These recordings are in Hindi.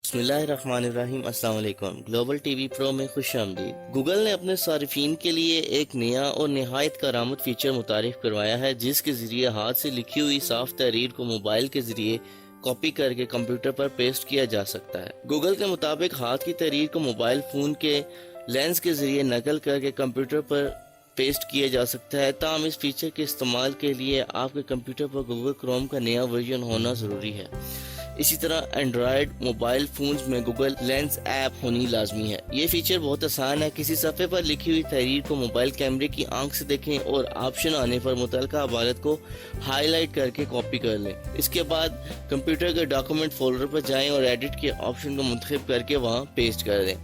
बिस्मिल्लाहिर्रहमानिर्रहीम। अस्सलाम वालेकुम। ग्लोबल टीवी प्रो में खुश आमदीद। गूगल ने अपने सारिफीन के लिए एक नया और नहायत करामत फीचर मुतारिफ करवाया है, जिसके ज़रिए हाथ से लिखी हुई साफ तहरीर को मोबाइल के ज़रिए कॉपी करके कंप्यूटर पर पेस्ट किया जा सकता है। गूगल के मुताबिक हाथ की तहरीर को मोबाइल फ़ोन के लेंस के ज़रिए नकल करके कंप्यूटर पर पेस्ट किया जा सकता है। ताहम इस फीचर के इस्तेमाल के लिए आपके कंप्यूटर पर गूगल क्रोम का नया वर्जन होना ज़रूरी है। इसी तरह एंड्रॉयड मोबाइल फोन्स में गूगल लेंस ऐप होनी लाजमी है। ये फीचर बहुत आसान है। किसी सफ़े पर लिखी हुई तहरीर को मोबाइल कैमरे की आंख से देखें और ऑप्शन आने पर मुतलका इबारत को हाईलाइट करके कॉपी कर लें। इसके बाद कंप्यूटर के डॉक्यूमेंट फोल्डर पर जाएं और एडिट के ऑप्शन को मुंतखब करके वहाँ पेस्ट कर दें।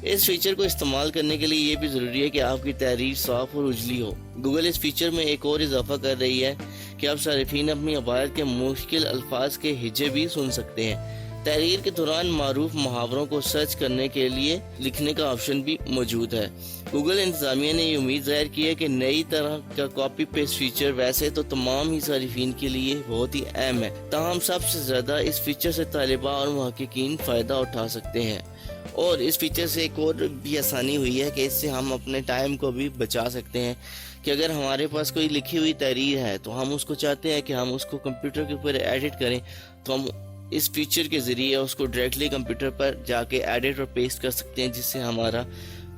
इस फीचर को इस्तेमाल करने के लिए ये भी ज़रूरी है कि आपकी तहरीर साफ और उजली हो। गूगल इस फीचर में एक और इजाफा कर रही है कि अब सारिफीन अपनी इबारत के मुश्किल अल्फाज के हिज्जे भी सुन सकते हैं। तहरीर के दौरान मारूफ मुहावरों को सर्च करने के लिए लिखने का ऑप्शन भी मौजूद है। गूगल इंतजामिया ने ये उम्मीद जाहिर की है कि नई तरह का कॉपी पेस्ट फीचर वैसे तो तमाम ही सारिफीन के लिए बहुत ही अहम है, ताहम सबसे ज़्यादा इस फीचर से तालिबा और मुहक्किकीन फ़ायदा उठा सकते हैं। और इस फीचर से एक और भी आसानी हुई है कि इससे हम अपने टाइम को भी बचा सकते हैं कि अगर हमारे पास कोई लिखी हुई तहरीर है तो हम उसको चाहते हैं कि हम उसको कंप्यूटर के ऊपर एडिट करें, तो हम इस फीचर के ज़रिए उसको डायरेक्टली कंप्यूटर पर जाके एडिट और पेस्ट कर सकते हैं, जिससे हमारा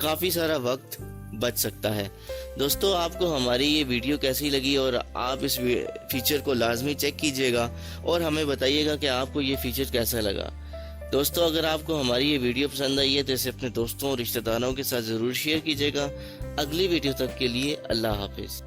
काफ़ी सारा वक्त बच सकता है। दोस्तों, आपको हमारी ये वीडियो कैसी लगी और आप इस फीचर को लाजमी चेक कीजिएगा और हमें बताइएगा कि आपको ये फीचर कैसा लगा। दोस्तों, अगर आपको हमारी ये वीडियो पसंद आई है तो इसे अपने दोस्तों और रिश्तेदारों के साथ ज़रूर शेयर कीजिएगा। अगली वीडियो तक के लिए अल्लाह हाफिज़।